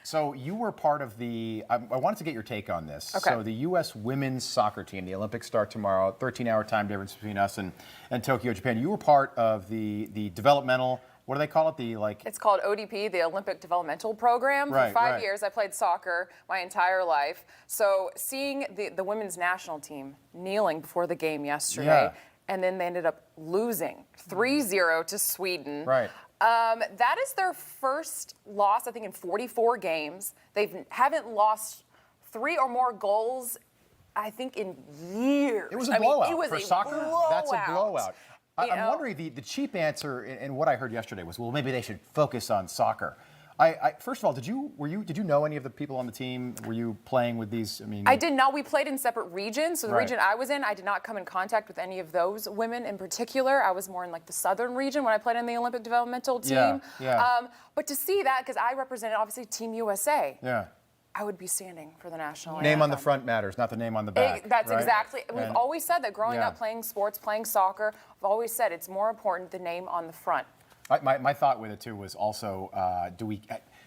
So you were part of the, I wanted to get your take on this. Okay. So the U.S. women's soccer team, the Olympics start tomorrow, 13-hour time difference between us and Tokyo, Japan. You were part of the developmental, what do they call it? It's called ODP, the Olympic Developmental Program. Right, For 5 right. years, I played soccer my entire life. So seeing the women's national team kneeling before the game yesterday, and then they ended up losing 3-0 to Sweden. Right. That is their first loss, I think, in 44 games. They haven't lost 3 or more goals, I think, in years. It was a blowout. It was for a soccer. blowout. That's a blowout. I'm know? wondering, the cheap answer, and what I heard yesterday was, well, maybe they should focus on soccer. First of all, did you know any of the people on the team? Were you playing with these? I did not. We played in separate regions. So the Right. region I was in, I did not come in contact with any of those women in particular. I was more in the southern region when I played in the Olympic developmental team. Yeah. But to see that, because I represented obviously Team USA. Yeah. I would be standing for the national anthem. Name on the front matters, not the name on the back. That's right? exactly. We've And- always said that growing Yeah. up playing sports, playing soccer, I've always said it's more important the name on the front. My thought with it too was also,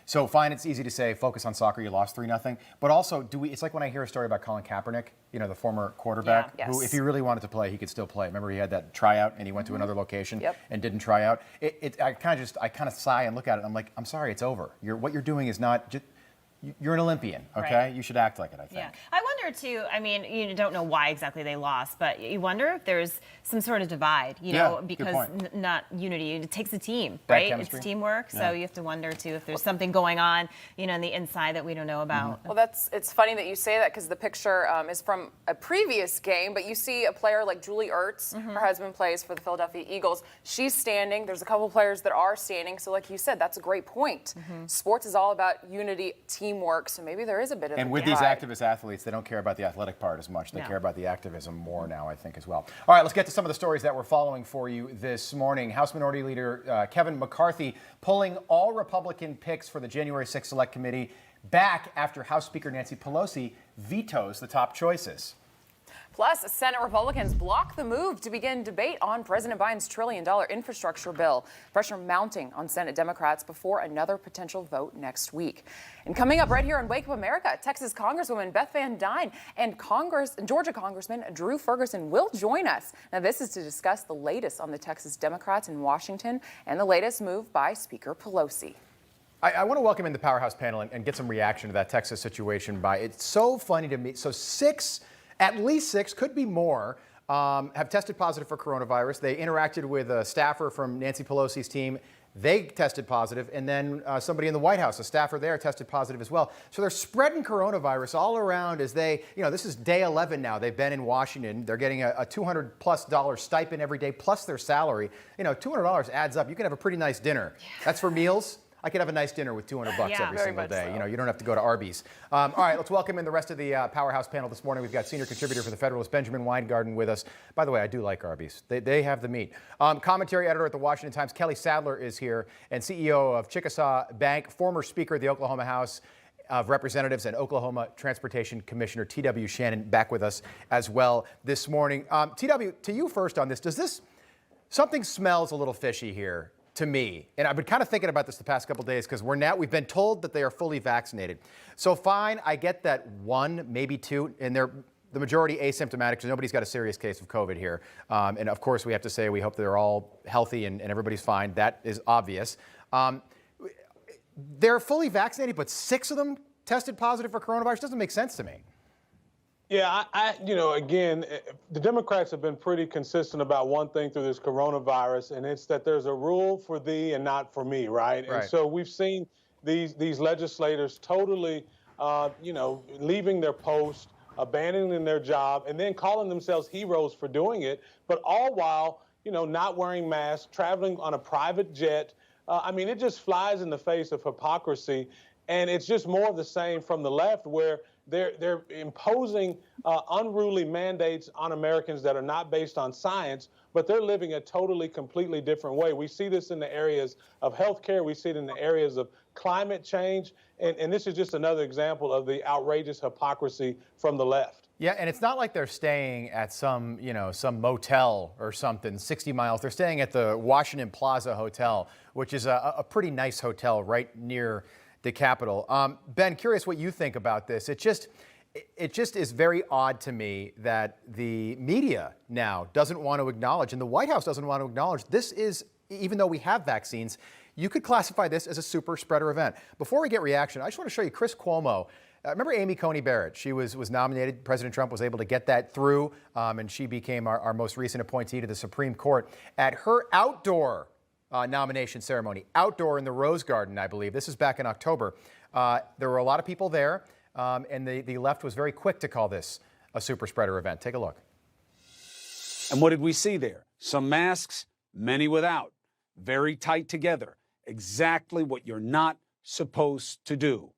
so fine, it's easy to say focus on soccer, you lost 3-0, but also it's like when I hear a story about Colin Kaepernick, the former quarterback, Yeah. who Yes. if he really wanted to play, he could still play. Remember he had that tryout and he went to another location Yep. and didn't try out. I kind of sigh and look at it and I'm like, I'm sorry, it's over. What you're doing is not just, you're an Olympian, okay? Right. You should act like it, I think. Yeah. I wonder, too, I mean, you don't know why exactly they lost, but you wonder if there's some sort of divide, good because point. not unity. It takes a team, Bad right? chemistry. It's teamwork, Yeah. so you have to wonder, too, if there's something going on, in the inside that we don't know about. Well, it's funny that you say that because the picture is from a previous game, but you see a player like Julie Ertz, her husband plays for the Philadelphia Eagles. She's standing. There's a couple players that are standing. So like you said, that's a great point. Sports is all about unity, teamwork, so maybe there is a bit of And a with these divide. activist athletes, they don't care about the athletic part as much. They No. care about the activism more now, I think, as well. All right, let's get to some of the stories that we're following for you this morning. House Minority Leader Kevin McCarthy pulling all Republican picks for the January 6th Select Committee back after House Speaker Nancy Pelosi vetoes the top choices. Plus, Senate Republicans block the move to begin debate on President Biden's $1 trillion infrastructure bill. Pressure mounting on Senate Democrats before another potential vote next week. And coming up right here on Wake Up America, Texas Congresswoman Beth Van Dyne and Georgia Congressman Drew Ferguson will join us. Now, this is to discuss the latest on the Texas Democrats in Washington and the latest move by Speaker Pelosi. I want to welcome in the Powerhouse panel and get some reaction to that Texas situation. It's so funny to me. So at least six, could be more, have tested positive for coronavirus. They interacted with a staffer from Nancy Pelosi's team. They tested positive, and then somebody in the White House, a staffer there, tested positive as well. So they're spreading coronavirus all around as this is day 11 now. They've been in Washington. They're getting a $200+ stipend every day, plus their salary. $200 adds up. You can have a pretty nice dinner. Yeah. That's for meals. I could have a nice dinner with $200 Yeah, every very single much day. so. You don't have to go to Arby's. All right, let's welcome in the rest of the Powerhouse panel this morning. We've got senior contributor for the Federalist, Benjamin Weingarten, with us. By the way, I do like Arby's. They have the meat. Commentary editor at the Washington Times, Kelly Sadler, is here, and CEO of Chickasaw Bank, former Speaker of the Oklahoma House of Representatives and Oklahoma Transportation Commissioner T.W. Shannon, back with us as well this morning. T.W., to you first on this. Something smells a little fishy here to me, and I've been kind of thinking about this the past couple of days because we've been told that they are fully vaccinated. So fine, I get that one, maybe two, and they're the majority asymptomatic because nobody's got a serious case of COVID here. And of course, we have to say we hope they're all healthy and everybody's fine. That is obvious. They're fully vaccinated, but 6 of them tested positive for coronavirus. Doesn't make sense to me. Yeah, again, the Democrats have been pretty consistent about one thing through this coronavirus, and it's that there's a rule for thee and not for me, right? And so we've seen these legislators totally, leaving their post, abandoning their job, and then calling themselves heroes for doing it, but all while, not wearing masks, traveling on a private jet. It just flies in the face of hypocrisy, and it's just more of the same from the left, where they're imposing unruly mandates on Americans that are not based on science, but they're living a totally, completely different way. We see this in the areas of healthcare. We see it in the areas of climate change. And this is just another example of the outrageous hypocrisy from the left. Yeah, and it's not like they're staying at some motel or something, 60 miles. They're staying at the Washington Plaza Hotel, which is a pretty nice hotel right near the Capitol. Ben, curious what you think about this. It just is very odd to me that the media now doesn't want to acknowledge, and the White House doesn't want to acknowledge, this is, even though we have vaccines, you could classify this as a super spreader event. Before we get reaction, I just want to show you Chris Cuomo. Remember Amy Coney Barrett? She was nominated. President Trump was able to get that through, and she became our most recent appointee to the Supreme Court. At her outdoor nomination ceremony, outdoor in the Rose Garden, I believe. This is back in October. There were a lot of people there, and the left was very quick to call this a super spreader event. Take a look. And what did we see there? Some masks, many without, very tight together. Exactly what you're not supposed to do.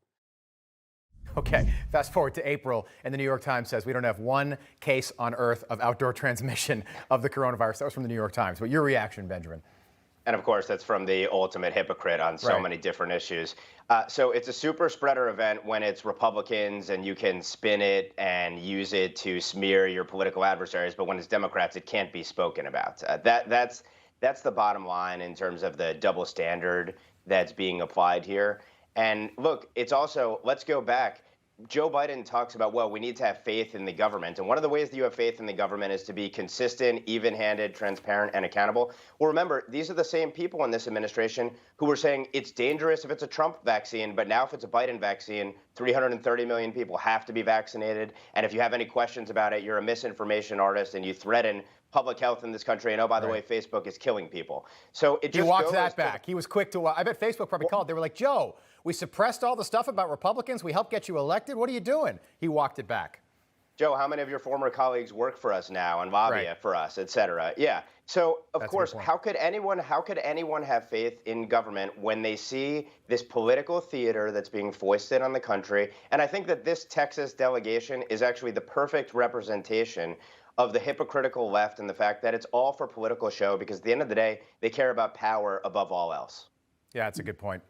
Okay, fast forward to April, and the New York Times says we don't have one case on Earth of outdoor transmission of the coronavirus. That was from the New York Times. But your reaction, Benjamin? And of course, that's from the ultimate hypocrite on so many different issues. So it's a super spreader event when it's Republicans and you can spin it and use it to smear your political adversaries. But when it's Democrats, it can't be spoken about. That's the bottom line in terms of the double standard that's being applied here. And look, it's also, let's go back. Joe Biden talks about, well, we need to have faith in the government. And one of the ways that you have faith in the government is to be consistent, even-handed, transparent, and accountable. Well, remember, these are the same people in this administration who were saying it's dangerous if it's a Trump vaccine, but now if it's a Biden vaccine, 330 million people have to be vaccinated. And if you have any questions about it, you're a misinformation artist and you threaten public health in this country. And oh, by the way, Facebook is killing people. So it just he walked that back. He was quick to, I bet Facebook probably called. They were like, Joe, we suppressed all the stuff about Republicans. We helped get you elected. What are you doing? He walked it back. Joe, how many of your former colleagues work for us now and lobby for us, et cetera? Yeah. So, of course, how could anyone have faith in government when they see this political theater that's being foisted on the country? And I think that this Texas delegation is actually the perfect representation of the hypocritical left and the fact that it's all for political show because at the end of the day, they care about power above all else. Yeah, that's a good point.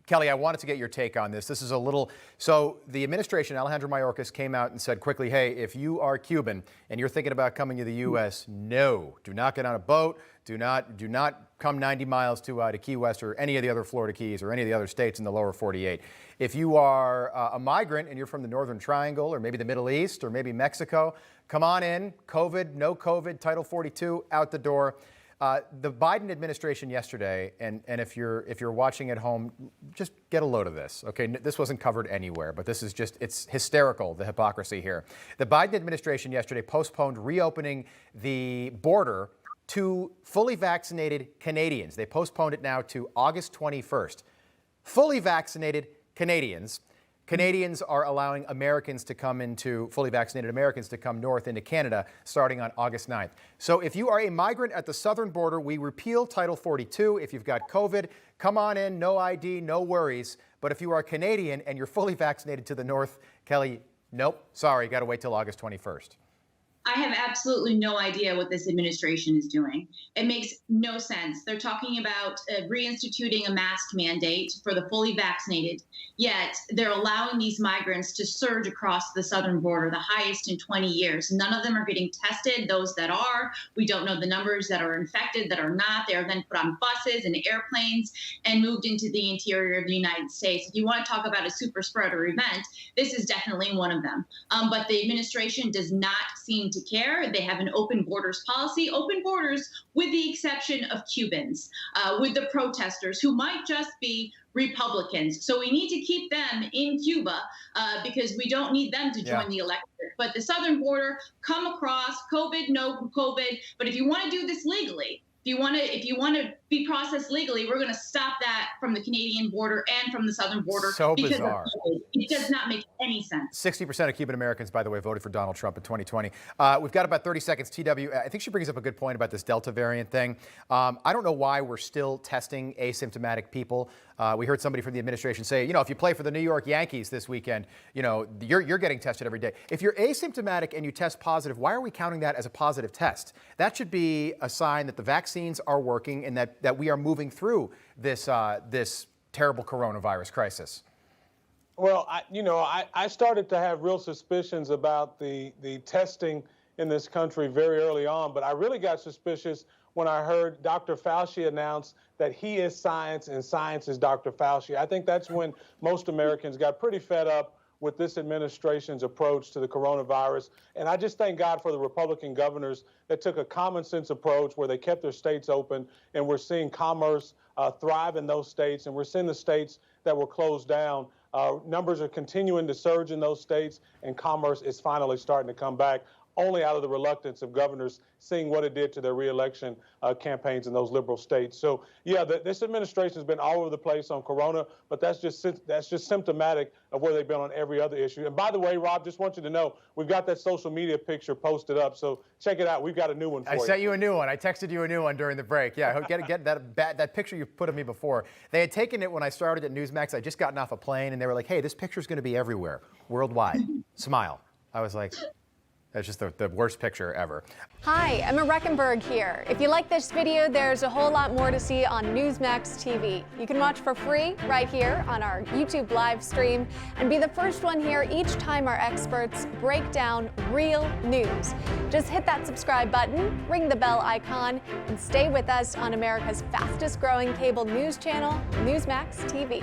Kelly, I wanted to get your take on this. This is a little, so the administration, Alejandro Mayorkas, came out and said quickly, hey, if you are Cuban and you're thinking about coming to the U.S., no, do not get on a boat. Do not come 90 miles to Key West or any of the other Florida Keys or any of the other states in the lower 48. If you are a migrant and you're from the Northern Triangle or maybe the Middle East or maybe Mexico, come on in. COVID, no COVID, Title 42, out the door. The Biden administration yesterday, and if you're watching at home, just get a load of this. Okay, this wasn't covered anywhere, but this is just, it's hysterical, the hypocrisy here. The Biden administration yesterday postponed reopening the border to fully vaccinated Canadians. They postponed it now to August 21st. Fully vaccinated Canadians. Canadians are allowing Americans to come into, fully vaccinated Americans to come north into Canada starting on August 9th. So if you are a migrant at the southern border, we repeal Title 42. If you've got COVID, come on in, no ID, no worries. But if you are Canadian and you're fully vaccinated to the north, Kelly, nope, sorry, got to wait till August 21st. I have absolutely no idea what this administration is doing. It makes no sense. They're talking about reinstituting a mask mandate for the fully vaccinated, yet they're allowing these migrants to surge across the southern border, the highest in 20 years. None of them are getting tested. Those that are, we don't know the numbers that are infected, that are not. They are then put on buses and airplanes and moved into the interior of the United States. If you want to talk about a super spreader event, this is definitely one of them. But the administration does not seem to care. They have an open borders policy, open borders with the exception of Cubans, with the protesters who might just be Republicans. So we need to keep them in Cuba because we don't need them to join the electorate. But the southern border, come across, COVID, no COVID. But if you want to do this legally, if you want to be processed legally, we're going to stop that from the Canadian border and from the southern border. So bizarre. It does not make any sense. 60% of Cuban Americans, by the way, voted for Donald Trump in 2020. We've got about 30 seconds. TW, I think she brings up a good point about this Delta variant thing. I don't know why we're still testing asymptomatic people. We heard somebody from the administration say, if you play for the New York Yankees this weekend, you're getting tested every day. If you're asymptomatic and you test positive, why are we counting that as a positive test? That should be a sign that the vaccines are working and that we are moving through this terrible coronavirus crisis. Well, I started to have real suspicions about the testing in this country very early on, but I really got suspicious when I heard Dr. Fauci announce that he is science and science is Dr. Fauci. I think that's when most Americans got pretty fed up with this administration's approach to the coronavirus. And I just thank God for the Republican governors that took a common sense approach where they kept their states open, and we're seeing commerce thrive in those states, and we're seeing the states that were closed down. Numbers are continuing to surge in those states, and commerce is finally starting to come back, only out of the reluctance of governors seeing what it did to their reelection campaigns in those liberal states. So, yeah, this administration has been all over the place on corona, but that's just symptomatic of where they've been on every other issue. And by the way, Rob, just want you to know, we've got that social media picture posted up, so check it out. We've got a new one for you. I sent you a new one. I texted you a new one during the break. Yeah, get that picture you put of me before. They had taken it when I started at Newsmax. I'd just gotten off a plane, and they were like, hey, this picture's going to be everywhere, worldwide. Smile. I was like... That's just the worst picture ever. Hi, Emma Reckenberg here. If you like this video, there's a whole lot more to see on Newsmax TV. You can watch for free right here on our YouTube live stream and be the first one here each time our experts break down real news. Just hit that subscribe button, ring the bell icon, and stay with us on America's fastest growing cable news channel, Newsmax TV.